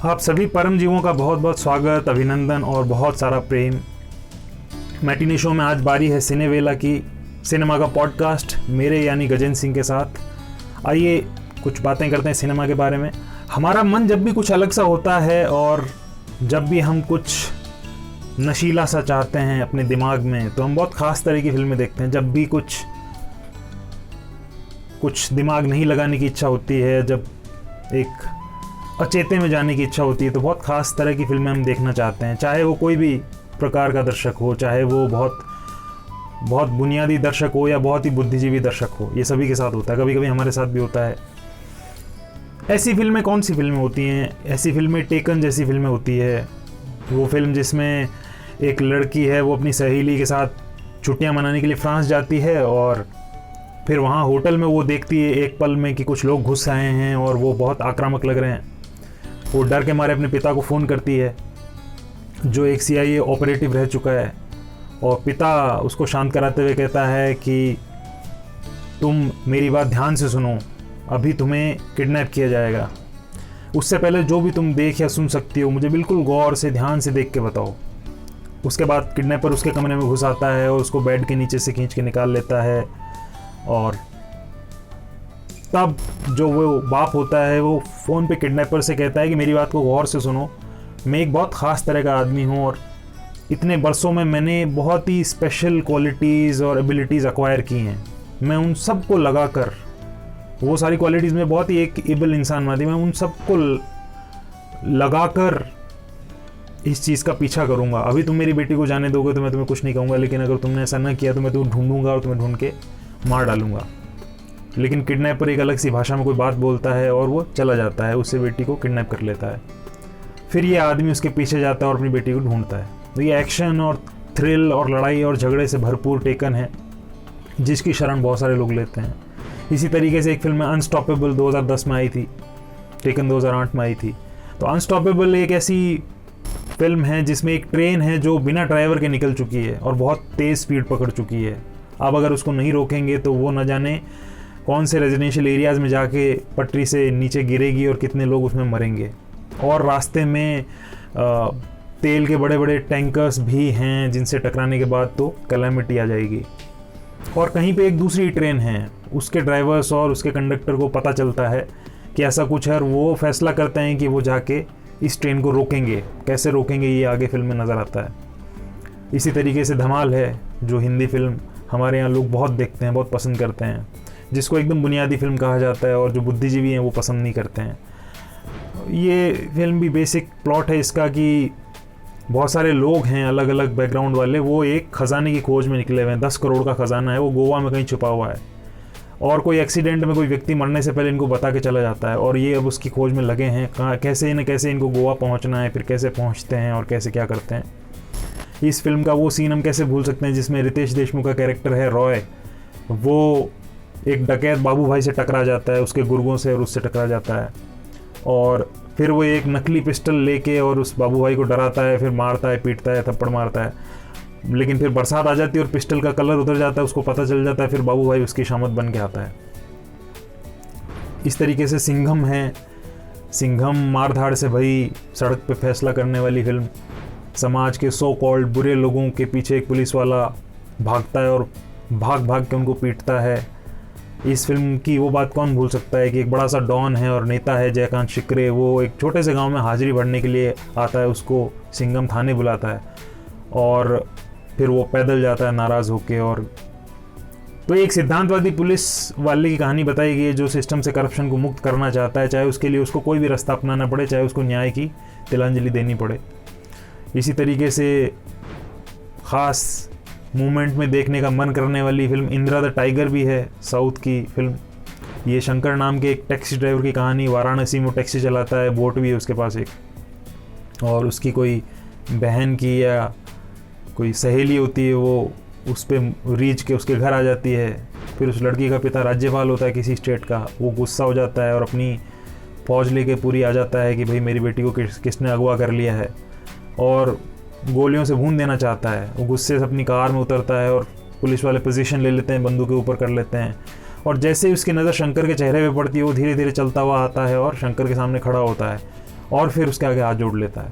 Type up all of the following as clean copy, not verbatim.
आप सभी परम जीवों का बहुत बहुत स्वागत, अभिनंदन और बहुत सारा प्रेम। मैटिनी शो में आज बारी है सिनेवेला की, सिनेमा का पॉडकास्ट मेरे यानी गजेंद्र सिंह के साथ। आइए कुछ बातें करते हैं सिनेमा के बारे में। हमारा मन जब भी कुछ अलग सा होता है और जब भी हम कुछ नशीला सा चाहते हैं अपने दिमाग में, तो हम बहुत ख़ास तरह की फिल्में देखते हैं। जब भी कुछ दिमाग नहीं लगाने की इच्छा होती है, जब एक अचेते में जाने की इच्छा होती है, तो बहुत ख़ास तरह की फिल्में हम देखना चाहते हैं। चाहे वो कोई भी प्रकार का दर्शक हो, चाहे वो बहुत बुनियादी दर्शक हो या बहुत ही बुद्धिजीवी दर्शक हो, ये सभी के साथ होता है। कभी कभी हमारे साथ भी होता है। ऐसी फिल्में कौन सी फिल्में होती हैं? ऐसी फिल्में टेकन जैसी फिल्में होती है। वो फिल्म जिसमें एक लड़की है, वो अपनी सहेली के साथ छुट्टियां मनाने के लिए फ्रांस जाती है और फिर वहाँ होटल में वो देखती है एक पल में कि कुछ लोग घुस आए हैं और वो बहुत आक्रामक लग रहे हैं। वो डर के मारे अपने पिता को फ़ोन करती है, जो एक CIA ऑपरेटिव रह चुका है, और पिता उसको शांत कराते हुए कहता है कि तुम मेरी बात ध्यान से सुनो, अभी तुम्हें किडनैप किया जाएगा। उससे पहले जो भी तुम देख या सुन सकती हो, मुझे बिल्कुल गौर से ध्यान से देख के बताओ। उसके बाद किडनैपर उसके कमरे में घुस आता है और उसको बेड के नीचे से खींच के निकाल लेता है। और तब जो वो बाप होता है, वो फ़ोन पे किडनैपर से कहता है कि मेरी बात को गौर से सुनो, मैं एक बहुत ख़ास तरह का आदमी हूँ और इतने बरसों में मैंने बहुत ही स्पेशल क्वालिटीज़ और एबिलिटीज़ एक्वायर की हैं। मैं उन सब को लगा कर, वो सारी क्वालिटीज़ में बहुत ही एक एबल इंसान मानती, मैं उन सब को लगा कर इस चीज़ का पीछा करूँगा। अभी तुम मेरी बेटी को जाने दोगे तो मैं तुम्हें कुछ नहीं कहूँगा, लेकिन अगर तुमने ऐसा ना किया तो मैं तुम्हें ढूंढूंगा और तुम्हें ढूंढ के मार डालूंगा। लेकिन किडनैपर एक अलग सी भाषा में कोई बात बोलता है और वो चला जाता है, उससे बेटी को किडनैप कर लेता है। फिर ये आदमी उसके पीछे जाता है और अपनी बेटी को ढूंढता है। तो ये एक्शन और थ्रिल और लड़ाई और झगड़े से भरपूर टेकन है, जिसकी शरण बहुत सारे लोग लेते हैं। इसी तरीके से एक फिल्म अनस्टॉपेबल 2010 में आई थी, टेकन 2008 में आई थी। तो अनस्टॉपेबल एक ऐसी फिल्म है जिसमें एक ट्रेन है जो बिना ड्राइवर के निकल चुकी है और बहुत तेज़ स्पीड पकड़ चुकी है। अब अगर उसको नहीं रोकेंगे तो वो न जाने कौन से रेजिडेंशियल एरियाज़ में जाके पटरी से नीचे गिरेगी और कितने लोग उसमें मरेंगे। और रास्ते में तेल के बड़े बड़े टैंकर्स भी हैं, जिनसे टकराने के बाद तो कैलेमिटी आ जाएगी। और कहीं पे एक दूसरी ट्रेन है, उसके ड्राइवर्स और उसके कंडक्टर को पता चलता है कि ऐसा कुछ है और वो फैसला करते हैं कि वो जाके इस ट्रेन को रोकेंगे। कैसे रोकेंगे ये आगे फिल्म में नज़र आता है। इसी तरीके से धमाल है, जो हिंदी फिल्म हमारे यहाँ लोग बहुत देखते हैं, बहुत पसंद करते हैं, जिसको एकदम बुनियादी फिल्म कहा जाता है और जो बुद्धिजीवी हैं वो पसंद नहीं करते हैं। ये फिल्म भी बेसिक प्लॉट है इसका कि बहुत सारे लोग हैं अलग अलग बैकग्राउंड वाले, वो एक ख़जाने की खोज में निकले हुए हैं। 10 करोड़ का ख़जाना है, वो गोवा में कहीं छुपा हुआ है, और कोई एक्सीडेंट में कोई व्यक्ति मरने से पहले इनको बता के चला जाता है और ये अब उसकी खोज में लगे हैं। कहाँ कैसे न कैसे इनको गोवा पहुँचना है, फिर कैसे पहुँचते हैं और कैसे क्या करते हैं। इस फिल्म का वो सीन हम कैसे भूल सकते हैं जिसमें रितेश देशमुख का कैरेक्टर है रॉय, वो एक डकैत बाबू भाई से टकरा जाता है, उसके गुर्गों से, और उससे टकरा जाता है। और फिर वो एक नकली पिस्टल लेके और उस बाबू भाई को डराता है, फिर मारता है, पीटता है, थप्पड़ मारता है। लेकिन फिर बरसात आ जाती है और पिस्टल का कलर उतर जाता है, उसको पता चल जाता है, फिर बाबू भाई उसकी शामत बन के आता है। इस तरीके से सिंघम है, सिंघम मारधाड़ से भई सड़क पे फैसला करने वाली फिल्म। समाज के सो कॉल्ड बुरे लोगों के पीछे एक पुलिस वाला भागता है और भाग भाग के उनको पीटता है। इस फिल्म की वो बात कौन भूल सकता है कि एक बड़ा सा डॉन है और नेता है जयकांत शिकरे, वो एक छोटे से गांव में हाजिरी भरने के लिए आता है, उसको सिंघम थाने बुलाता है और फिर वो पैदल जाता है नाराज़ होके। और तो एक सिद्धांतवादी पुलिस वाले की कहानी बताई गई है जो सिस्टम से करप्शन को मुक्त करना चाहता है, चाहे उसके लिए उसको कोई भी रास्ता अपनाना पड़े, चाहे उसको न्याय की तिलांजलि देनी पड़े। इसी तरीके से ख़ास मूवमेंट में देखने का मन करने वाली फिल्म इंदिरा द टाइगर भी है, साउथ की फिल्म। ये शंकर नाम के एक टैक्सी ड्राइवर की कहानी, वाराणसी में टैक्सी चलाता है, बोट भी है उसके पास एक, और उसकी कोई बहन की या कोई सहेली होती है, वो उस पर रीझ के उसके घर आ जाती है। फिर उस लड़की का पिता राज्यपाल होता है किसी स्टेट का, वो गुस्सा हो जाता है और अपनी फ़ौज लेके पूरी आ जाता है कि भाई मेरी बेटी को किसने अगवा कर लिया है, और गोलियों से भून देना चाहता है। वो गुस्से से अपनी कार में उतरता है और पुलिस वाले पोजीशन ले लेते हैं, बंदूक के ऊपर कर लेते हैं। और जैसे ही उसकी नज़र शंकर के चेहरे पे पड़ती है, वो धीरे धीरे चलता हुआ आता है और शंकर के सामने खड़ा होता है और फिर उसके आगे हाथ जोड़ लेता है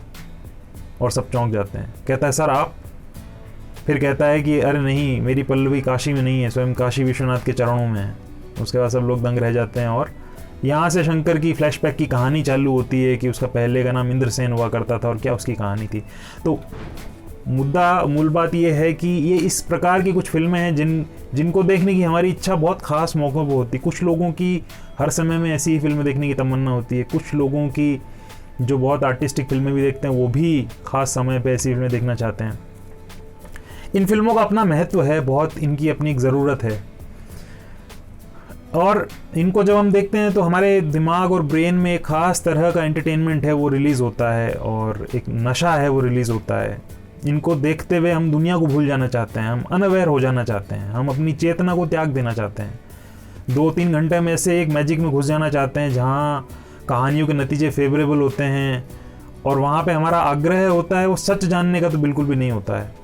और सब चौंक जाते हैं। कहता है सर आप? फिर कहता है कि अरे नहीं, मेरी पल्लवी काशी में नहीं है, स्वयं काशी विश्वनाथ के चरणों में है। उसके बाद सब लोग दंग रह जाते हैं और यहाँ से शंकर की फ्लैशबैक की कहानी चालू होती है कि उसका पहले का नाम इंद्रसेन हुआ करता था और क्या उसकी कहानी थी। तो मूल बात ये है कि ये इस प्रकार की कुछ फिल्में हैं जिनको देखने की हमारी इच्छा बहुत ख़ास मौक़ों पर होती है। कुछ लोगों की हर समय में ऐसी ही फिल्में देखने की तमन्ना होती है, कुछ लोगों की जो बहुत आर्टिस्टिक फिल्में भी देखते हैं वो भी ख़ास समय पे ऐसी फिल्में देखना चाहते हैं। इन फिल्मों का अपना महत्व है, बहुत इनकी अपनी एक ज़रूरत है, और इनको जब हम देखते हैं तो हमारे दिमाग और ब्रेन में एक ख़ास तरह का एंटरटेनमेंट है वो रिलीज़ होता है, और एक नशा है वो रिलीज़ होता है। इनको देखते हुए हम दुनिया को भूल जाना चाहते हैं, हम अनअवेयर हो जाना चाहते हैं, हम अपनी चेतना को त्याग देना चाहते हैं। 2-3 घंटे में से एक मैजिक में घुस जाना चाहते हैं जहाँ कहानियों के नतीजे फेवरेबल होते हैं, और वहाँ पे हमारा आग्रह होता है वो सच जानने का तो बिल्कुल भी नहीं होता है।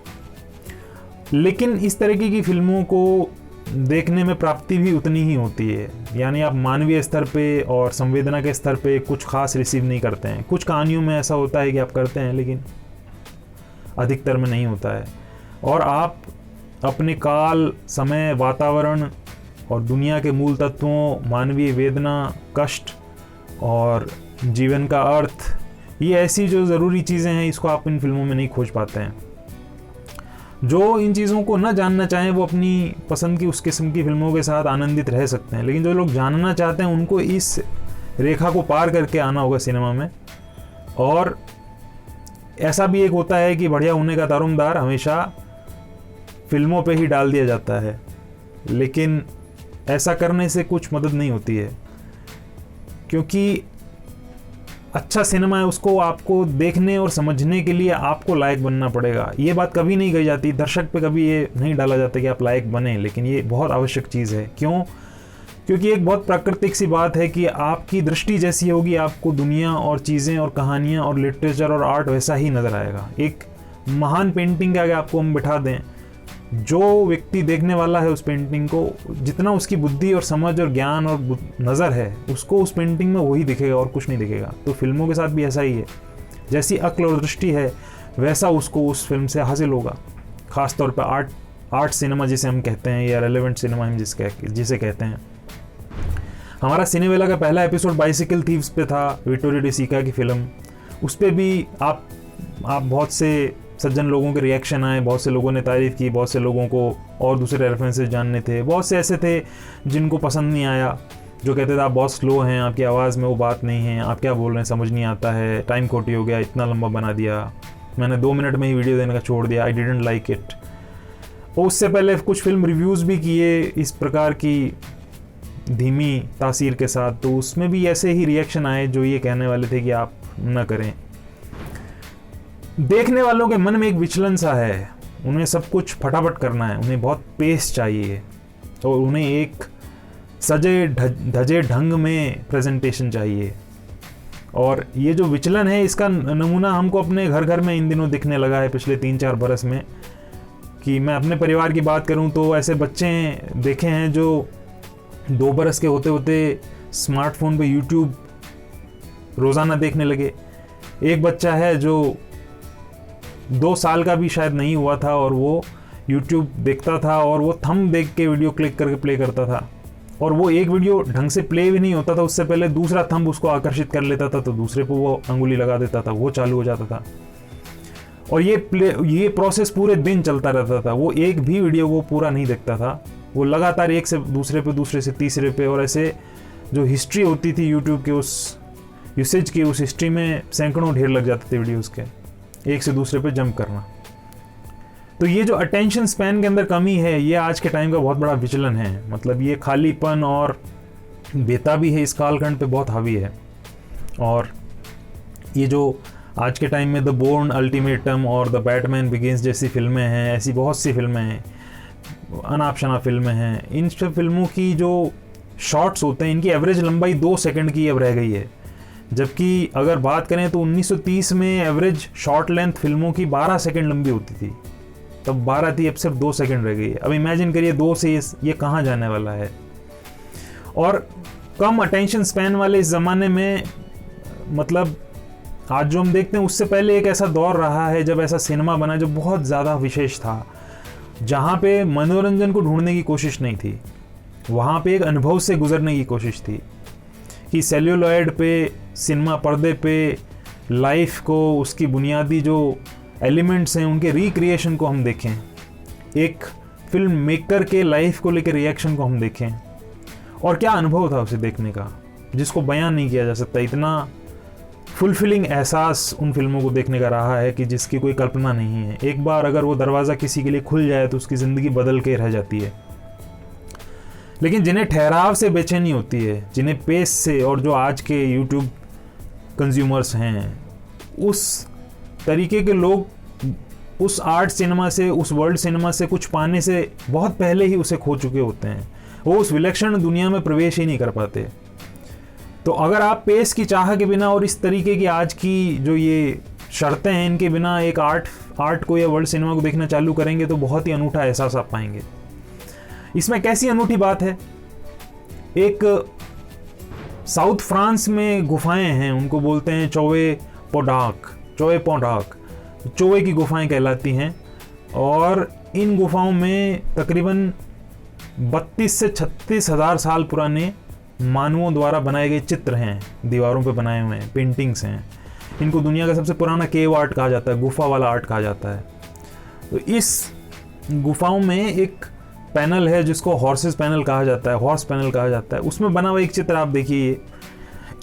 लेकिन इस तरीके की फिल्मों को देखने में प्राप्ति भी उतनी ही होती है, यानी आप मानवीय स्तर पे और संवेदना के स्तर पे कुछ खास रिसीव नहीं करते हैं। कुछ कहानियों में ऐसा होता है कि आप करते हैं, लेकिन अधिकतर में नहीं होता है, और आप अपने काल, समय, वातावरण और दुनिया के मूल तत्वों, मानवीय वेदना, कष्ट और जीवन का अर्थ, ये ऐसी जो ज़रूरी चीज़ें हैं इसको आप इन फिल्मों में नहीं खोज पाते हैं। जो इन चीज़ों को ना जानना चाहें वो अपनी पसंद की उस किस्म की फिल्मों के साथ आनंदित रह सकते हैं, लेकिन जो लोग जानना चाहते हैं उनको इस रेखा को पार करके आना होगा सिनेमा में। और ऐसा भी एक होता है कि बढ़िया होने का दारोमदार हमेशा फिल्मों पे ही डाल दिया जाता है, लेकिन ऐसा करने से कुछ मदद नहीं होती है, क्योंकि अच्छा सिनेमा है उसको आपको देखने और समझने के लिए आपको लायक बनना पड़ेगा। ये बात कभी नहीं कही जाती, दर्शक पे कभी ये नहीं डाला जाता कि आप लायक बने, लेकिन ये बहुत आवश्यक चीज़ है। क्यों? क्योंकि एक बहुत प्राकृतिक सी बात है कि आपकी दृष्टि जैसी होगी आपको दुनिया और चीज़ें और कहानियाँ और लिटरेचर और आर्ट वैसा ही नज़र आएगा। एक महान पेंटिंग के आगे आपको हम बिठा दें, जो व्यक्ति देखने वाला है उस पेंटिंग को, जितना उसकी बुद्धि और समझ और ज्ञान और नज़र है उसको उस पेंटिंग में वही दिखेगा और कुछ नहीं दिखेगा। तो फिल्मों के साथ भी ऐसा ही है, जैसी अक्ल और दृष्टि है वैसा उसको उस फिल्म से हासिल होगा। ख़ास तौर पर आर्ट सिनेमा जिसे हम कहते हैं, या रेलेवेंट सिनेमा हम जिसे कहते हैं। हमारा सिनेवेला का पहला एपिसोड बाइसिकल थीव्स पे था, विक्टोरियो डी सिका की फ़िल्म। उस पर भी आप बहुत से सज्जन लोगों के रिएक्शन आए, बहुत से लोगों ने तारीफ़ की, बहुत से लोगों को और दूसरे रेफरेंसेस जानने थे, बहुत से ऐसे थे जिनको पसंद नहीं आया, जो कहते थे आप बहुत स्लो हैं, आपकी आवाज़ में वो बात नहीं है, आप क्या बोल रहे हैं समझ नहीं आता है, टाइम खोटी हो गया, इतना लंबा बना दिया, मैंने 2 मिनट में ही वीडियो देने का छोड़ दिया, आई डिडंट लाइक इट। और उससे पहले कुछ फिल्म रिव्यूज़ भी किए इस प्रकार की धीमी तासीर के साथ, तो उसमें भी ऐसे ही रिएक्शन आए जो ये कहने वाले थे कि आप न करें। देखने वालों के मन में एक विचलन सा है, उन्हें सब कुछ फटाफट करना है, उन्हें बहुत पेस चाहिए, और उन्हें एक सजे धजे ढंग में प्रेजेंटेशन चाहिए। और ये जो विचलन है इसका नमूना हमको अपने घर घर में इन दिनों दिखने लगा है पिछले 3-4 बरस में। कि मैं अपने परिवार की बात करूं तो ऐसे बच्चे देखे हैं जो 2 बरस के होते होते स्मार्टफोन पे यूट्यूब रोज़ाना देखने लगे। एक बच्चा है जो 2 साल का भी शायद नहीं हुआ था और वो यूट्यूब देखता था, और वो थंब देख के वीडियो क्लिक करके प्ले करता था, और वो एक वीडियो ढंग से प्ले भी नहीं होता था उससे पहले दूसरा थंब उसको आकर्षित कर लेता था, तो दूसरे पे वो अंगुली लगा देता था, वो चालू हो जाता था, और ये प्रोसेस पूरे दिन चलता रहता था। वो एक भी वीडियो वो पूरा नहीं देखता था, वो लगातार एक से दूसरे पे, दूसरे से तीसरे पे, और ऐसे जो हिस्ट्री होती थी यूट्यूब के उस यूसेज की, उस हिस्ट्री में सैकड़ों ढेर लग जाते थे वीडियोज़ के, एक से दूसरे पे जंप करना। तो ये जो अटेंशन स्पैन के अंदर कमी है, ये आज के टाइम का बहुत बड़ा विचलन है। मतलब ये खालीपन और बेताबी है इस कालखंड पे बहुत हावी है। और ये जो आज के टाइम में द बोर्न अल्टीमेटम और द बैटमैन बिगिंस जैसी फिल्में हैं, ऐसी बहुत सी फिल्में हैं, अनाप शनाप फिल्में हैं, इन सब फिल्मों की जो शॉट्स होते हैं इनकी एवरेज लंबाई 2 सेकंड की अब रह गई है। जबकि अगर बात करें तो 1930 में एवरेज शॉर्ट लेंथ फिल्मों की 12 सेकंड लंबी होती थी, तब 12 थी, अब सिर्फ 2 सेकंड रह गई है। अब इमेजिन करिए 2 से ये कहाँ जाने वाला है। और कम अटेंशन स्पैन वाले इस ज़माने में मतलब आज जो हम देखते हैं उससे पहले एक ऐसा दौर रहा है जब ऐसा सिनेमा बना जो बहुत ज़्यादा विशेष था, जहाँ पे मनोरंजन को ढूंढने की कोशिश नहीं थी, वहाँ पे एक अनुभव से गुजरने की कोशिश थी कि सेल्यूलॉइड पे, सिनेमा पर्दे पे लाइफ को, उसकी बुनियादी जो एलिमेंट्स हैं उनके रिक्रिएशन को हम देखें, एक फिल्म मेकर के लाइफ को लेकर रिएक्शन को हम देखें। और क्या अनुभव था उसे देखने का, जिसको बयान नहीं किया जा सकता। इतना फुलफिलिंग एहसास उन फिल्मों को देखने का रहा है कि जिसकी कोई कल्पना नहीं है। एक बार अगर वो दरवाज़ा किसी के लिए खुल जाए तो उसकी ज़िंदगी बदल के रह जाती है। लेकिन जिन्हें ठहराव से बेचैनी होती है, जिन्हें पेस से, और जो आज के यूट्यूब कंज्यूमर्स हैं, उस तरीके के लोग उस आर्ट सिनेमा से, उस वर्ल्ड सिनेमा से कुछ पाने से बहुत पहले ही उसे खो चुके होते हैं। वो उस विलक्षण दुनिया में प्रवेश ही नहीं कर पाते। तो अगर आप पेस की चाह के बिना और इस तरीके की आज की जो ये शर्तें हैं इनके बिना एक आर्ट को या वर्ल्ड सिनेमा को देखना चालू करेंगे तो बहुत ही अनूठा एहसास आप पाएंगे। इसमें कैसी अनूठी बात है, एक साउथ फ्रांस में गुफाएं हैं, उनको बोलते हैं चौवे पोडाक, चौवे की गुफाएं कहलाती हैं। और इन गुफाओं में तकरीबन 32 से 36 हज़ार साल पुराने मानवों द्वारा बनाए गए चित्र हैं, दीवारों पे बनाए हुए हैं, पेंटिंग्स हैं। इनको दुनिया का सबसे पुराना केव आर्ट कहा जाता है, गुफा वाला आर्ट कहा जाता है। तो इस गुफाओं में एक पैनल है जिसको हॉर्स पैनल कहा जाता है, उसमें बना हुआ एक चित्र आप देखिए।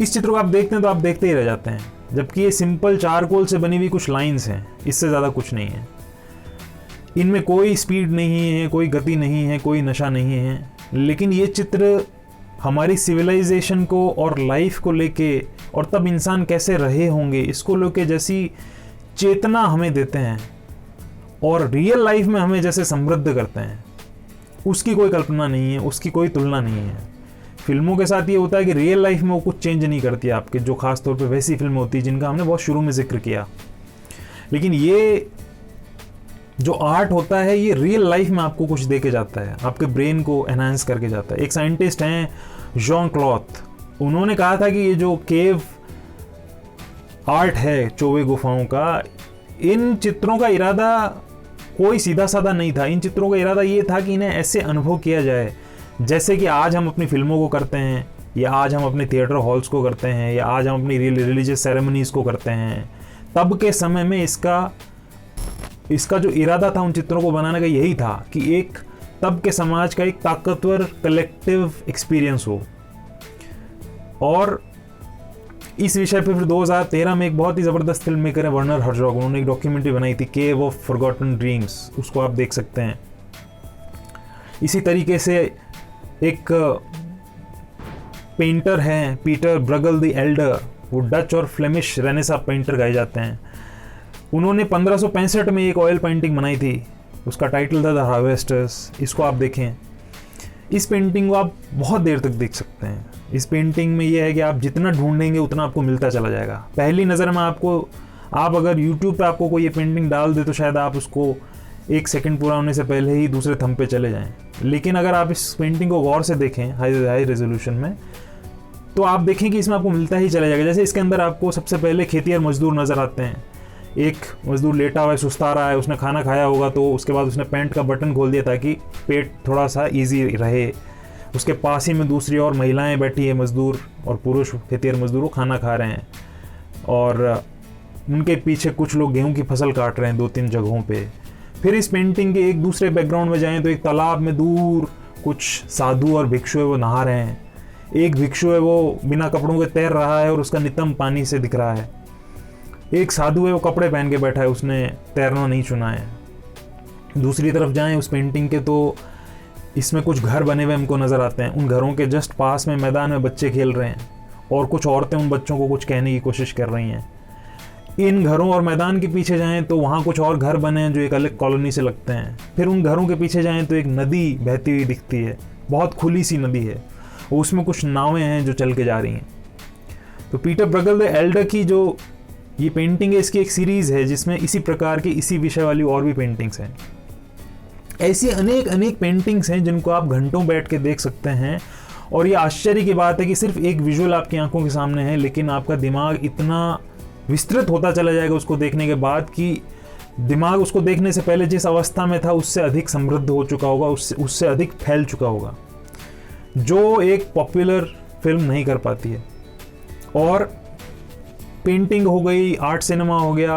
इस चित्र को आप देखते हैं तो आप देखते ही रह जाते हैं, जबकि ये सिंपल चारकोल से बनी हुई कुछ लाइंस हैं, इससे ज़्यादा कुछ नहीं है। इनमें कोई स्पीड नहीं है, कोई गति नहीं है, कोई नशा नहीं है, लेकिन ये चित्र हमारी सिविलाइजेशन को और लाइफ को लेके, और तब इंसान कैसे रहे होंगे इसको लेके जैसी चेतना हमें देते हैं और रियल लाइफ में हमें जैसे समृद्ध करते हैं, उसकी कोई कल्पना नहीं है, उसकी कोई तुलना नहीं है। फिल्मों के साथ ये होता है कि रियल लाइफ में वो कुछ चेंज नहीं करती आपके, जो खास तौर पे वैसी फिल्म होती है जिनका हमने बहुत शुरू में जिक्र किया। लेकिन ये जो आर्ट होता है ये रियल लाइफ में आपको कुछ दे के जाता है, आपके ब्रेन को एनहांस करके जाता है। एक साइंटिस्ट हैं जॉन क्लॉथ, उन्होंने कहा था कि ये जो केव आर्ट है चौवे गुफाओं का, इन चित्रों का इरादा कोई सीधा साधा नहीं था। इन चित्रों का इरादा ये था कि इन्हें ऐसे अनुभव किया जाए जैसे कि आज हम अपनी फिल्मों को करते हैं, या आज हम अपने थिएटर हॉल्स को करते हैं, या आज हम अपनी रिलीजियस सेरेमनीज को करते हैं। तब के समय में इसका जो इरादा था उन चित्रों को बनाने का यही था कि एक तब के समाज का एक ताकतवर कलेक्टिव एक्सपीरियंस हो। और इस विषय पर फिर 2013 में एक बहुत ही ज़बरदस्त फिल्म मेकर है वर्नर हर्जॉग, उन्होंने एक डॉक्यूमेंट्री बनाई थी केव ऑफ फॉरगॉटन ड्रीम्स, उसको आप देख सकते हैं। इसी तरीके से एक पेंटर हैं पीटर ब्रगल द एल्डर, वो डच और फ्लेमिश रेनेसा पेंटर कहे जाते हैं। उन्होंने 1565 में एक ऑयल पेंटिंग बनाई थी, उसका टाइटल था द हार्वेस्टर्स। इसको आप देखें, इस पेंटिंग को आप बहुत देर तक देख सकते हैं। इस पेंटिंग में यह है कि आप जितना ढूंढेंगे उतना आपको मिलता चला जाएगा। पहली नज़र में आप अगर YouTube पे आपको कोई ये पेंटिंग डाल दे तो शायद आप उसको 1 सेकंड पूरा होने से पहले ही दूसरे थंब पे चले जाएं। लेकिन अगर आप इस पेंटिंग को गौर से देखें हाई रेजोल्यूशन में, तो आप देखें कि इसमें आपको मिलता ही चला जाएगा। जैसे इसके अंदर आपको सबसे पहले खेतिहर मजदूर नज़र आते हैं। एक मजदूर लेटा हुआ है, सुस्ता रहा है, उसने खाना खाया होगा तो उसके बाद उसने पैंट का बटन खोल दिया ताकि पेट थोड़ा सा ईजी रहे। उसके पास ही में दूसरी और महिलाएं बैठी है, मजदूर और पुरुष खेतिहर मजदूर, वो खाना खा रहे हैं। और उनके पीछे कुछ लोग गेहूं की फसल काट रहे हैं 2-3 जगहों पे। फिर इस पेंटिंग के एक दूसरे बैकग्राउंड में जाएं तो एक तालाब में दूर कुछ साधु और भिक्षु है, वो नहा रहे हैं। एक भिक्षु है वो बिना कपड़ों के तैर रहा है और उसका नितंब पानी से दिख रहा है। एक साधु है वो कपड़े पहन के बैठा है, उसने तैरना नहीं चुना है। दूसरी तरफ जाएं उस पेंटिंग के तो इसमें कुछ घर बने हुए हमको नज़र आते हैं। उन घरों के जस्ट पास में मैदान में बच्चे खेल रहे हैं और कुछ औरतें उन बच्चों को कुछ कहने की कोशिश कर रही हैं। इन घरों और मैदान के पीछे जाएं तो वहाँ कुछ और घर बने हैं जो एक अलग कॉलोनी से लगते हैं। फिर उन घरों के पीछे जाएं तो एक नदी बहती हुई दिखती है, बहुत खुली सी नदी है, उसमें कुछ नावें हैं जो चल के जा रही हैं। तो पीटर ब्रगल द एल्डर की जो ये पेंटिंग है, इसकी एक सीरीज़ है जिसमें इसी प्रकार की इसी विषय वाली और भी पेंटिंग्स हैं। ऐसी अनेक पेंटिंग्स हैं जिनको आप घंटों बैठ के देख सकते हैं। और ये आश्चर्य की बात है कि सिर्फ एक विजुअल आपकी आंखों के सामने है, लेकिन आपका दिमाग इतना विस्तृत होता चला जाएगा उसको देखने के बाद, कि दिमाग उसको देखने से पहले जिस अवस्था में था उससे अधिक समृद्ध हो चुका होगा, उससे अधिक फैल चुका होगा, जो एक पॉपुलर फिल्म नहीं कर पाती है। और पेंटिंग हो गई, आर्ट सिनेमा हो गया,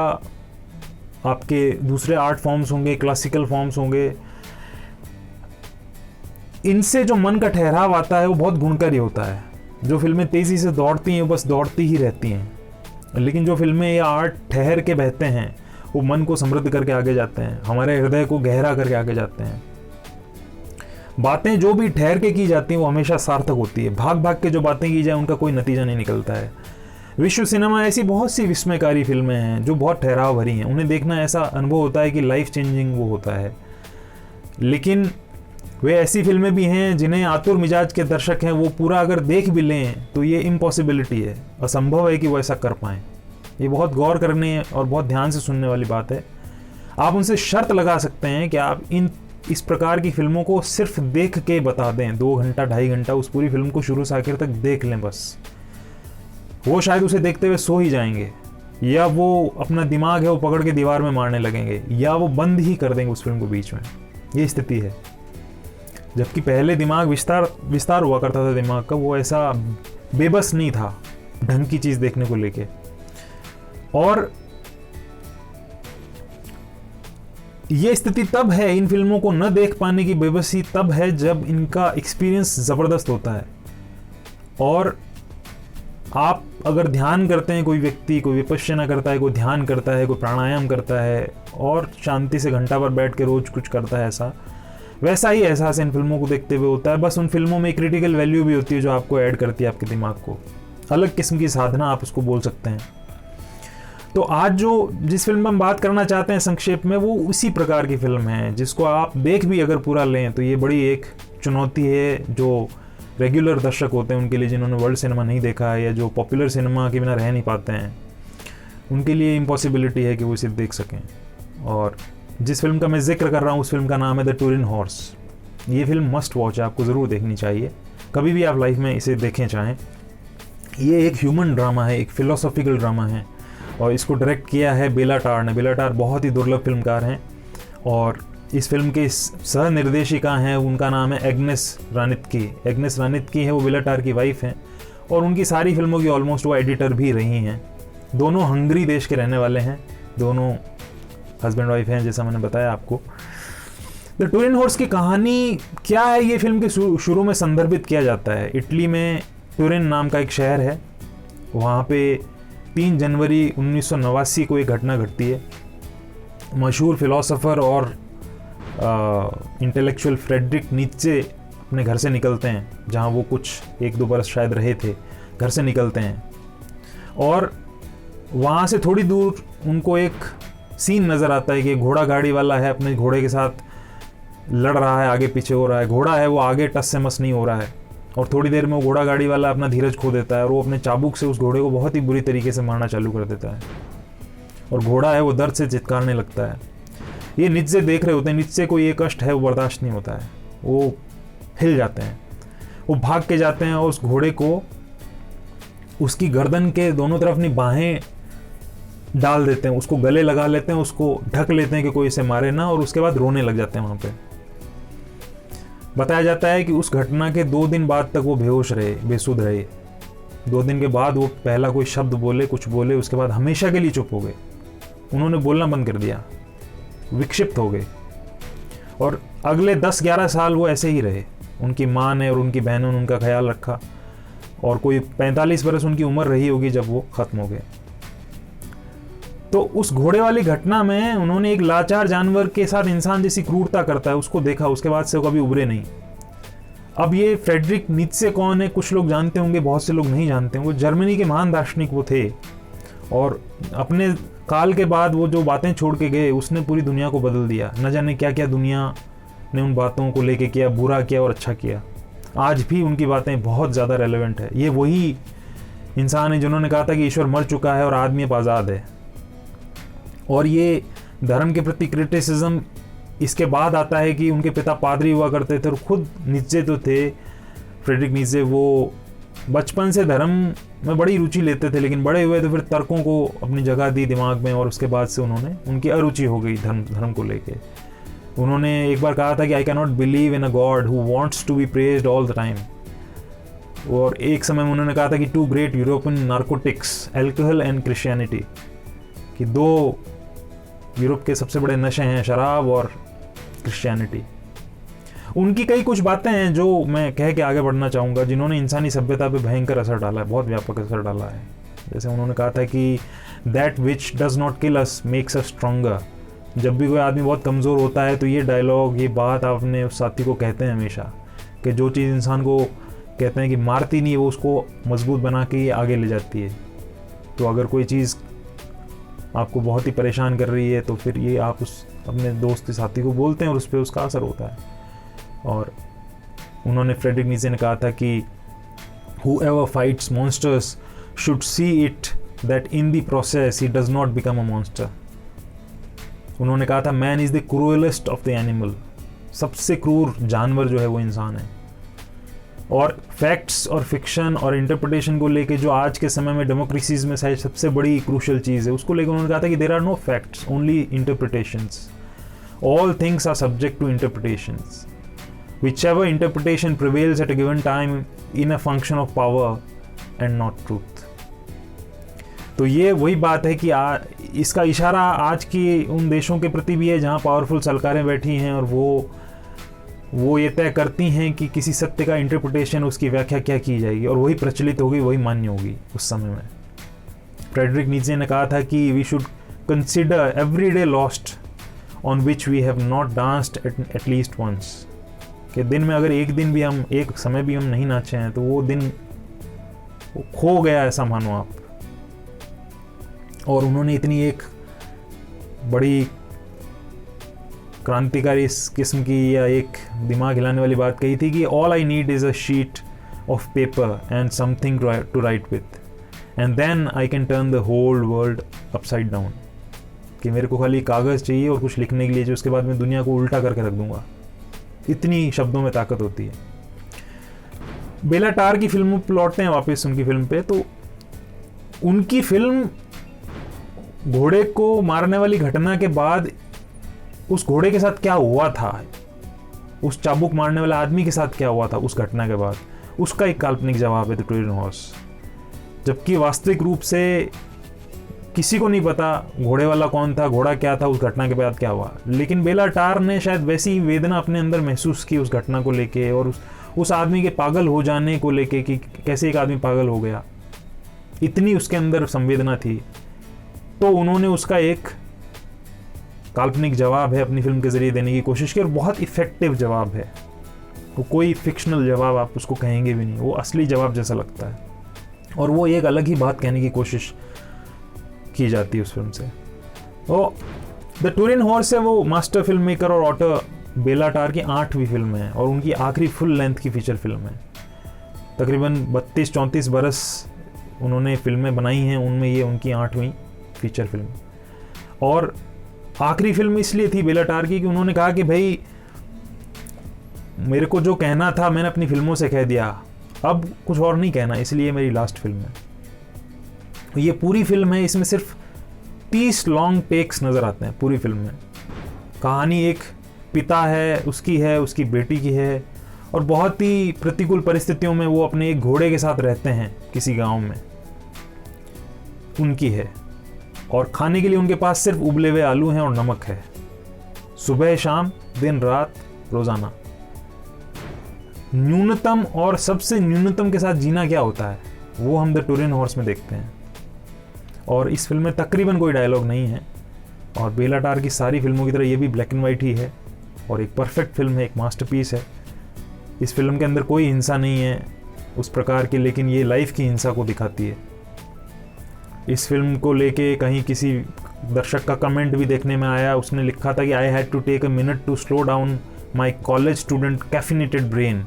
आपके दूसरे आर्ट फॉर्म्स होंगे, क्लासिकल फॉर्म्स होंगे, इनसे जो मन का ठहराव आता है वो बहुत गुणकारी होता है। जो फिल्में तेज़ी से दौड़ती हैं वो बस दौड़ती ही रहती हैं, लेकिन जो फिल्में या आर्ट ठहर के बहते हैं वो मन को समृद्ध करके आगे जाते हैं, हमारे हृदय को गहरा करके आगे जाते हैं। बातें जो भी ठहर के की जाती हैं वो हमेशा सार्थक होती है। भाग भाग के जो बातें की जाए उनका कोई नतीजा नहीं निकलता है। विश्व सिनेमा ऐसी बहुत सी विस्मयकारी फिल्में हैं जो बहुत ठहराव भरी हैं, उन्हें देखना ऐसा अनुभव होता है कि लाइफ चेंजिंग वो होता है। लेकिन वे ऐसी फिल्में भी हैं जिन्हें आतुर मिजाज के दर्शक हैं वो पूरा अगर देख भी लें तो ये इम्पॉसिबिलिटी है, असंभव है कि वो ऐसा कर पाएँ। ये बहुत गौर करने और बहुत ध्यान से सुनने वाली बात है। आप उनसे शर्त लगा सकते हैं कि आप इस प्रकार की फिल्मों को सिर्फ देख के बता दें, 2 घंटा 2.5 घंटा उस पूरी फिल्म को शुरू से आखिर तक देख लें बस। वो शायद उसे देखते हुए सो ही जाएंगे, या वो अपना दिमाग है वो पकड़ के दीवार में मारने लगेंगे, या वो बंद ही कर देंगे उस फिल्म को बीच में। ये स्थिति है। जबकि पहले दिमाग विस्तार हुआ करता था दिमाग का, वो ऐसा बेबस नहीं था ढंग की चीज़ देखने को लेके। और ये स्थिति तब है, इन फिल्मों को न देख पाने की बेबसी तब है जब इनका एक्सपीरियंस ज़बरदस्त होता है। और आप अगर ध्यान करते हैं, कोई व्यक्ति कोई विपश्यना करता है, कोई ध्यान करता है, कोई प्राणायाम करता है और शांति से घंटा भर बैठ के रोज कुछ करता है, ऐसा वैसा ही एहसास इन फिल्मों को देखते हुए होता है। बस उन फिल्मों में क्रिटिकल वैल्यू भी होती है जो आपको ऐड करती है आपके दिमाग को, अलग किस्म की साधना आप उसको बोल सकते हैं। तो आज जो जिस फिल्म में हम बात करना चाहते हैं संक्षेप में, वो उसी प्रकार की फिल्म है जिसको आप देख भी अगर पूरा लें तो ये बड़ी एक चुनौती है जो रेगुलर दर्शक होते हैं उनके लिए, जिन्होंने वर्ल्ड सिनेमा नहीं देखा है या जो पॉपुलर सिनेमा के बिना रह नहीं पाते हैं, उनके लिए इम्पॉसिबिलिटी है कि वो इसे देख सकें। और जिस फिल्म का मैं जिक्र कर रहा हूँ उस फिल्म का नाम है द टूरिन हॉर्स। ये फिल्म मस्ट वॉच है, आपको ज़रूर देखनी चाहिए, कभी भी आप लाइफ में इसे देखें चाहें। ये एक ह्यूमन ड्रामा है, एक फिलोसॉफिकल ड्रामा है, और इसको डायरेक्ट किया है बेला टार ने। बेला टार बहुत ही दुर्लभ फिल्मकार हैं, और इस फिल्म के सह निर्देशिका हैं, उनका नाम है एग्नेस रानित्की। एग्नेस रानित्की है वो बेला टार की वाइफ हैं, और उनकी सारी फिल्मों की ऑलमोस्ट वो एडिटर भी रही हैं। दोनों हंगरी देश के रहने वाले हैं, दोनों हस्बैंड वाइफ हैं, जैसा मैंने बताया आपको। द टूरिन हॉर्स की कहानी क्या है, ये फिल्म के शुरू में संदर्भित किया जाता है। इटली में टूरिन नाम का एक शहर है, वहाँ पे 3 जनवरी 1989 को एक घटना घटती है। मशहूर फिलोसोफर और इंटेलेक्चुअल फ्रेडरिक नीत्शे अपने घर से निकलते हैं, जहाँ वो कुछ 1-2 बरस शायद रहे थे, घर से निकलते हैं, और वहाँ से थोड़ी दूर उनको एक सीन नज़र आता है कि घोड़ा गाड़ी वाला है, अपने घोड़े के साथ लड़ रहा है, आगे पीछे हो रहा है। घोड़ा है वो आगे टस से मस नहीं हो रहा है, और थोड़ी देर में वो घोड़ा गाड़ी वाला अपना धीरज खो देता है, और वो अपने चाबुक से उस घोड़े को बहुत ही बुरी तरीके से मारना चालू कर देता है, और घोड़ा है वो दर्द से चित्कारने लगता है। ये नीचे देख रहे होते हैं, नीचे को ये कष्ट है वो बर्दाश्त नहीं होता है, वो हिल जाते हैं, वो भाग के जाते हैं, और उस घोड़े को उसकी गर्दन के दोनों तरफ अपनी बाहें डाल देते हैं, उसको गले लगा लेते हैं, उसको ढक लेते हैं कि कोई इसे मारे ना, और उसके बाद रोने लग जाते हैं। वहाँ पे बताया जाता है कि उस घटना के 2 दिन बाद तक वो बेहोश रहे, बेसुध रहे। 2 दिन के बाद वो पहला कोई शब्द बोले, कुछ बोले, उसके बाद हमेशा के लिए चुप हो गए। उन्होंने बोलना बंद कर दिया, विक्षिप्त हो गए, और अगले 10-11 साल वो ऐसे ही रहे। उनकी माँ ने और उनकी बहनों ने उनका ख्याल रखा, और कोई 45 बरस उनकी उम्र रही होगी जब वो ख़त्म हो गए। तो उस घोड़े वाली घटना में उन्होंने एक लाचार जानवर के साथ इंसान जैसी क्रूरता करता है उसको देखा, उसके बाद से वो कभी उभरे नहीं। अब ये फ्रेडरिक नीत्शे कौन है, कुछ लोग जानते होंगे, बहुत से लोग नहीं जानते। वो जर्मनी के महान दार्शनिक वो थे, और अपने काल के बाद वो जो बातें छोड़ के गए उसने पूरी दुनिया को बदल दिया। न जाने क्या क्या दुनिया ने उन बातों को लेके किया, बुरा किया और अच्छा किया। आज भी उनकी बातें बहुत ज़्यादा रेलेवेंट है। ये वही इंसान है जिन्होंने कहा था कि ईश्वर मर चुका है और आदमी अब आज़ाद है। और ये धर्म के प्रति क्रिटिसिज्म इसके बाद आता है कि उनके पिता पादरी हुआ करते थे, और खुद नीत्शे तो थे, फ्रेडरिक नीत्शे, वो बचपन से धर्म में बड़ी रुचि लेते थे, लेकिन बड़े हुए तो फिर तर्कों को अपनी जगह दी दिमाग में, और उसके बाद से उनकी अरुचि हो गई धर्म को लेके। उन्होंने एक बार कहा था कि I can not believe in a god who wants to be praised all the time. और एक समय में उन्होंने कहा था कि 2 great European narcotics, alcohol and Christianity, कि 2 यूरोप के सबसे बड़े नशे हैं शराब और क्रिश्चियनिटी। उनकी कई कुछ बातें हैं जो मैं कह के आगे बढ़ना चाहूँगा, जिन्होंने इंसानी सभ्यता पे भयंकर असर डाला है, बहुत व्यापक असर डाला है। जैसे उन्होंने कहा था कि that which does not kill us makes us stronger. जब भी कोई आदमी बहुत कमज़ोर होता है तो ये डायलॉग, ये बात आप अपने उस साथी को कहते हैं हमेशा, कि जो चीज़ इंसान को कहते हैं कि मारती नहीं है, वो उसको मजबूत बना के ये आगे ले जाती है। तो अगर कोई चीज़ आपको बहुत ही परेशान कर रही है तो फिर ये आप उस अपने दोस्त साथी को बोलते हैं और उस पर उसका असर होता है। और उन्होंने फ्रेडरिक नीचे ने कहा था कि whoever fights monsters should see it that in the process he does not become a monster। उन्होंने कहा था man is the cruelest of the animal, सबसे क्रूर जानवर जो है वो इंसान है। और फैक्ट्स और फिक्शन और इंटरप्रिटेशन को लेके जो आज के समय में डेमोक्रेसीज में शायद सबसे बड़ी क्रूशल चीज़ है, उसको लेकर उन्होंने कहा था कि there are no facts, only interpretations. All things are subject to interpretations, whichever interpretation prevails at a given time in a function of power and not truth। तो ये वही बात है कि इसका इशारा आज की उन देशों के प्रति भी है जहाँ पावरफुल सरकारें बैठी हैं और वो ये तय करती हैं कि किसी सत्य का इंटरप्रिटेशन, उसकी व्याख्या क्या की जाएगी, और वही प्रचलित होगी, वही मान्य होगी उस समय में। फ्रेडरिक नीचे ने कहा था कि we should consider every day lost on which we have not danced at least once. कि दिन में अगर एक दिन भी हम, एक समय भी हम नहीं नाचे हैं तो वो दिन खो गया, ऐसा मानो आप। और उन्होंने इतनी एक बड़ी क्रांतिकारी किस्म की या एक दिमाग हिलाने वाली बात कही थी कि all I need is a sheet of paper and something to write with, and then I can turn the whole world upside down. कि मेरे को खाली कागज़ चाहिए और कुछ लिखने के लिए, जो उसके बाद मैं दुनिया को उल्टा करके रख दूंगा। इतनी शब्दों में ताकत होती है। बेला टार की फिल्म पे लौटते हैं वापस, उनकी फिल्म पे। तो उनकी फिल्म घोड़े को मारने वाली घटना के बाद उस घोड़े के साथ क्या हुआ था, उस चाबुक मारने वाले आदमी के साथ क्या हुआ था उस घटना के बाद, उसका एक काल्पनिक जवाब है द ट्रोजन हॉर्स। जबकि वास्तविक रूप से किसी को नहीं पता घोड़े वाला कौन था, घोड़ा क्या था, उस घटना के बाद क्या हुआ। लेकिन बेला टार ने शायद वैसी वेदना अपने अंदर महसूस की उस घटना को लेके, और उस आदमी के पागल हो जाने को लेके कि कैसे एक आदमी पागल हो गया, इतनी उसके अंदर संवेदना थी। तो उन्होंने उसका एक काल्पनिक जवाब है अपनी फिल्म के जरिए देने की कोशिश की, और बहुत इफेक्टिव जवाब है वो। कोई फिक्शनल जवाब आप उसको कहेंगे भी नहीं, वो असली जवाब जैसा लगता है, और वो एक अलग ही बात कहने की कोशिश की जाती है उस फिल्म से। वो द टूरिन हॉर्स है, वो मास्टर फिल्म मेकर और ऑटर बेला टार की 8वीं फिल्म है, और उनकी आखिरी फुल लेंथ की फीचर फिल्म है। तकरीबन 32-34 बरस उन्होंने फिल्में बनाई हैं, उनमें ये उनकी 8वीं फीचर फिल्म। और आखिरी फिल्म इसलिए थी बेला टार की कि उन्होंने कहा कि भाई मेरे को जो कहना था मैंने अपनी फिल्मों से कह दिया, अब कुछ और नहीं कहना, इसलिए मेरी लास्ट फिल्म है। ये पूरी फिल्म है, इसमें सिर्फ 30 लॉन्ग टेक्स नज़र आते हैं पूरी फिल्म में। कहानी एक पिता है, उसकी बेटी की है, और बहुत ही प्रतिकूल परिस्थितियों में वो अपने एक घोड़े के साथ रहते हैं किसी गांव में, उनकी है। और खाने के लिए उनके पास सिर्फ उबले हुए आलू हैं और नमक है, सुबह शाम दिन रात रोज़ाना। न्यूनतम और सबसे न्यूनतम के साथ जीना क्या होता है वो हम द टूरिन हॉर्स में देखते हैं। और इस फिल्म में तकरीबन कोई डायलॉग नहीं है, और बेला टार की सारी फिल्मों की तरह ये भी ब्लैक एंड वाइट ही है, और एक परफेक्ट फिल्म है, एक मास्टरपीस है। इस फिल्म के अंदर कोई हिंसा नहीं है उस प्रकार की, लेकिन ये लाइफ की हिंसा को दिखाती है। इस फिल्म को लेके कहीं किसी दर्शक का कमेंट भी देखने में आया, उसने लिखा था कि I had to take a minute to slow down my college student caffeinated brain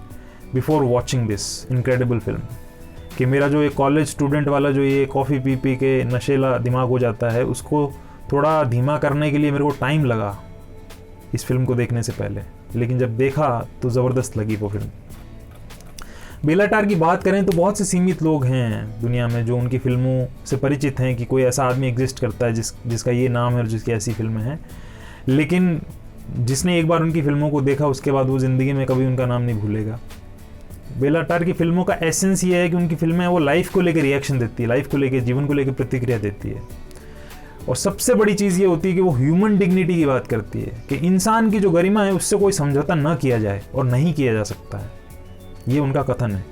before watching this incredible film. कि मेरा जो ये कॉलेज स्टूडेंट वाला जो ये कॉफ़ी पी के नशेला दिमाग हो जाता है, उसको थोड़ा धीमा करने के लिए मेरे को टाइम लगा इस फिल्म को देखने से पहले, लेकिन जब देखा तो ज़बरदस्त लगी वो फिल्म। बेलाटार की बात करें तो बहुत से सीमित लोग हैं दुनिया में जो उनकी फिल्मों से परिचित हैं कि कोई ऐसा आदमी एग्जिस्ट करता है जिसका ये नाम है और जिसकी ऐसी फिल्में हैं। लेकिन जिसने एक बार उनकी फिल्मों को देखा उसके बाद वो ज़िंदगी में कभी उनका नाम नहीं भूलेगा। बेलाटार की फिल्मों का एसेंस ये है कि उनकी फिल्में वो लाइफ को लेकर रिएक्शन देती है, लाइफ को लेकर, जीवन को लेकर प्रतिक्रिया देती है। और सबसे बड़ी चीज़ ये होती है कि वो ह्यूमन डिग्निटी की बात करती है कि इंसान की जो गरिमा है उससे कोई समझौता न किया जाए और नहीं किया जा सकता है, ये उनका कथन है।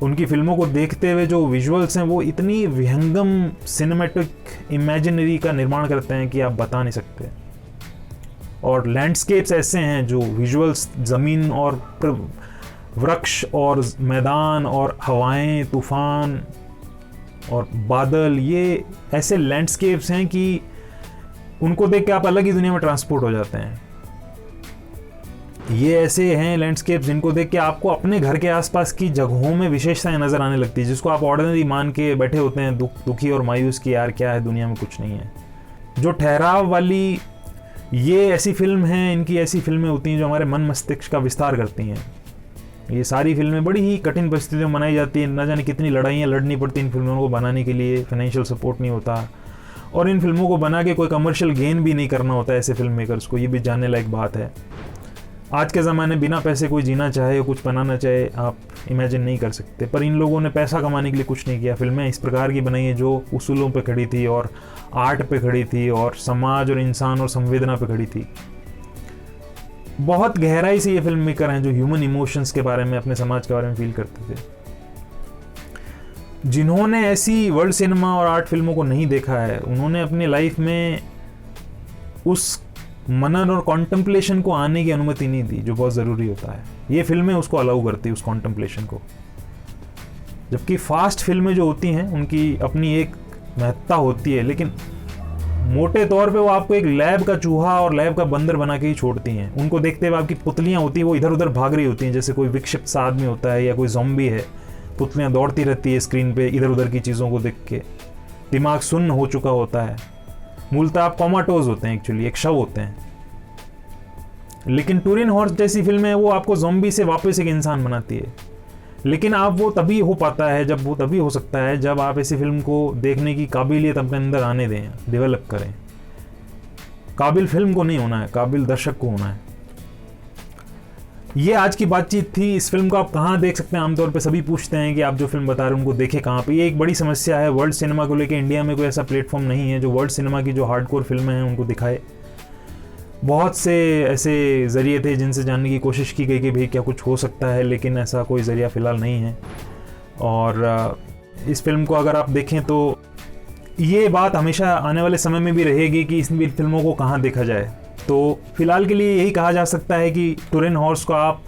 उनकी फिल्मों को देखते हुए जो विजुअल्स हैं वो इतनी विहंगम सिनेमैटिक इमेजिनरी का निर्माण करते हैं कि आप बता नहीं सकते। और लैंडस्केप्स ऐसे हैं जो विजुअल्स, ज़मीन और वृक्ष और मैदान और हवाएं, तूफान और बादल, ये ऐसे लैंडस्केप्स हैं कि उनको देख के आप अलग ही दुनिया में ट्रांसपोर्ट हो जाते हैं। ये ऐसे हैं लैंडस्केप्स जिनको देख के आपको अपने घर के आसपास की जगहों में विशेषताएं नज़र आने लगती है, जिसको आप ऑर्डिनरी मान के बैठे होते हैं दुखी और मायूस कि यार क्या है, दुनिया में कुछ नहीं है। जो ठहराव वाली ये ऐसी फिल्म हैं, इनकी ऐसी फिल्में होती हैं जो हमारे मन मस्तिष्क का विस्तार करती हैं। ये सारी फिल्में बड़ी ही कठिन परिस्थितियों में बनाई जाती है, न जाने कितनी लड़ाइयाँ लड़नी पड़ती इन फिल्मों को बनाने के लिए, फाइनेंशियल सपोर्ट नहीं होता और इन फिल्मों को बना के कोई कमर्शियल गेन भी नहीं करना होता ऐसे फिल्म मेकर्स को, ये भी जानने लायक बात है। आज के ज़माने बिना पैसे कोई जीना चाहे, कुछ बनाना चाहे, आप इमेजिन नहीं कर सकते। पर इन लोगों ने पैसा कमाने के लिए कुछ नहीं किया। फिल्में इस प्रकार की बनाई है जो उसूलों पे खड़ी थी और आर्ट पे खड़ी थी और समाज और इंसान और संवेदना पे खड़ी थी। बहुत गहराई से ये फिल्म मेकर हैं जो ह्यूमन इमोशंस के बारे में, अपने समाज के बारे में फील करते थे। जिन्होंने ऐसी वर्ल्ड सिनेमा और आर्ट फिल्मों को नहीं देखा है, उन्होंने अपनी लाइफ में उस मनन और कॉन्टेम्पलेशन को आने की अनुमति नहीं दी जो बहुत ज़रूरी होता है। ये फिल्में उसको अलाउ करती है, उस कॉन्टेम्पलेशन को। जबकि फास्ट फिल्में जो होती हैं उनकी अपनी एक महत्ता होती है, लेकिन मोटे तौर पे वो आपको एक लैब का चूहा और लैब का बंदर बना के ही छोड़ती हैं। उनको देखते हुए आपकी पुतलियाँ होती हैं वो इधर उधर भाग रही होती हैं, जैसे कोई विक्षिप्त सा आदमी होता है या कोई ज़ॉम्बी है। पुतलियाँ दौड़ती रहती है स्क्रीन पे इधर उधर की चीज़ों को देख के, दिमाग सुन्न हो चुका होता है। मूलतः आप कॉमाटोज होते हैं, एक्चुअली एक शव होते हैं। लेकिन टूरिन हॉर्स जैसी फिल्म है वो आपको ज़ॉम्बी से वापस एक इंसान बनाती है। लेकिन आप वो तभी हो पाता है, जब वो तभी हो सकता है जब आप ऐसी फिल्म को देखने की काबिलियत अपने अंदर आने दें, डेवलप करें। काबिल फिल्म को नहीं होना है, काबिल दर्शक को होना है। ये आज की बातचीत थी। इस फिल्म को आप कहाँ देख सकते हैं? आमतौर पे सभी पूछते हैं कि आप जो फिल्म बता रहे हैं उनको देखें कहाँ पे। ये एक बड़ी समस्या है। वर्ल्ड सिनेमा को लेकर इंडिया में कोई ऐसा प्लेटफॉर्म नहीं है जो वर्ल्ड सिनेमा की जो हार्डकोर फिल्में हैं उनको दिखाए। बहुत से ऐसे ज़रिए थे जिनसे जानने की कोशिश की गई कि भाई क्या कुछ हो सकता है, लेकिन ऐसा कोई ज़रिया फ़िलहाल नहीं है। और इस फिल्म को अगर आप देखें तो ये बात हमेशा आने वाले समय में भी रहेगी कि इन फिल्मों को कहाँ देखा जाए। तो फिलहाल के लिए यही कहा जा सकता है कि टूरिन हॉर्स को आप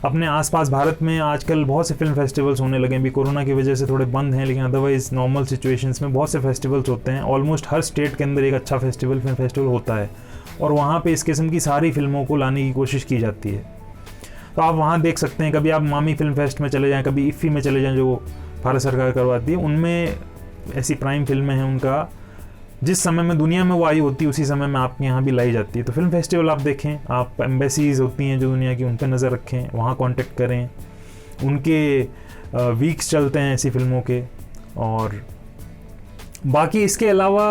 अपने आसपास, भारत में आजकल बहुत से फिल्म फेस्टिवल्स होने लगे हैं। भी कोरोना की वजह से थोड़े बंद हैं, लेकिन अदरवाइज़ नॉर्मल सिचुएशंस में बहुत से फेस्टिवल्स होते हैं। ऑलमोस्ट हर स्टेट के अंदर एक अच्छा फिल्म फेस्टिवल होता है और वहाँ पे इस किस्म की सारी फिल्मों को लाने की कोशिश की जाती है। तो आप वहाँ देख सकते हैं। कभी आप मामी फिल्म फेस्ट में चले जाएँ, कभी इफ़ी में चले जाएँ जो भारत सरकार करवाती है। उनमें ऐसी प्राइम फिल्में हैं, उनका जिस समय में दुनिया में वो आई होती है उसी समय में आपके यहाँ भी लाई जाती है। तो फिल्म फेस्टिवल आप देखें, आप एम्बेसीज़ होती हैं जो दुनिया की, उन पर नज़र रखें, वहाँ कांटेक्ट करें। उनके वीक्स चलते हैं ऐसी फिल्मों के। और बाकी इसके अलावा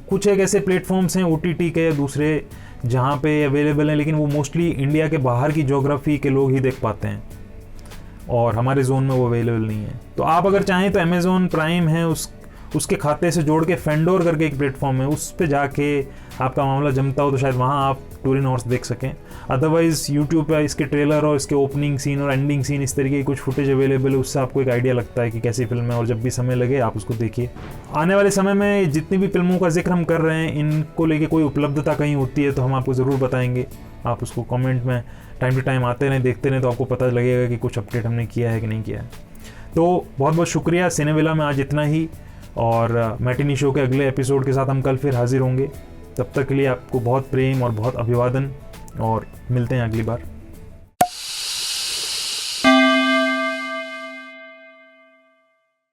कुछ एक ऐसे प्लेटफॉर्म्स हैं OTT के या दूसरे जहाँ पे अवेलेबल हैं, लेकिन वो मोस्टली इंडिया के बाहर की ज्योग्राफी के लोग ही देख पाते हैं और हमारे जोन में वो अवेलेबल नहीं है। तो आप अगर चाहें तो अमेज़ॉन प्राइम है, उसके खाते से जोड़ के फेंडोर करके एक प्लेटफॉर्म है, उस पे जाके आपका मामला जमता हो तो शायद वहाँ आप टूरिन हॉर्स देख सकें। अदरवाइज़ यूट्यूब पे इसके ट्रेलर और इसके ओपनिंग सीन और एंडिंग सीन, इस तरीके की कुछ फुटेज अवेलेबल है, उससे आपको एक आइडिया लगता है कि कैसी फिल्म है। और जब भी समय लगे आप उसको देखिए। आने वाले समय में जितनी भी फिल्मों का जिक्र हम कर रहे हैं, इनको लेके कोई उपलब्धता कहीं होती है तो हम आपको ज़रूर बताएंगे। आप उसको कमेंट में टाइम टू टाइम आते रहें, देखते रहें, तो आपको पता लगेगा कि कुछ अपडेट हमने किया है कि नहीं किया है। तो बहुत बहुत शुक्रिया। सिनेविला में आज इतना ही, और मैटिनी शो के अगले एपिसोड के साथ हम कल फिर हाजिर होंगे। तब तक के लिए आपको बहुत प्रेम और बहुत अभिवादन, और मिलते हैं अगली बार।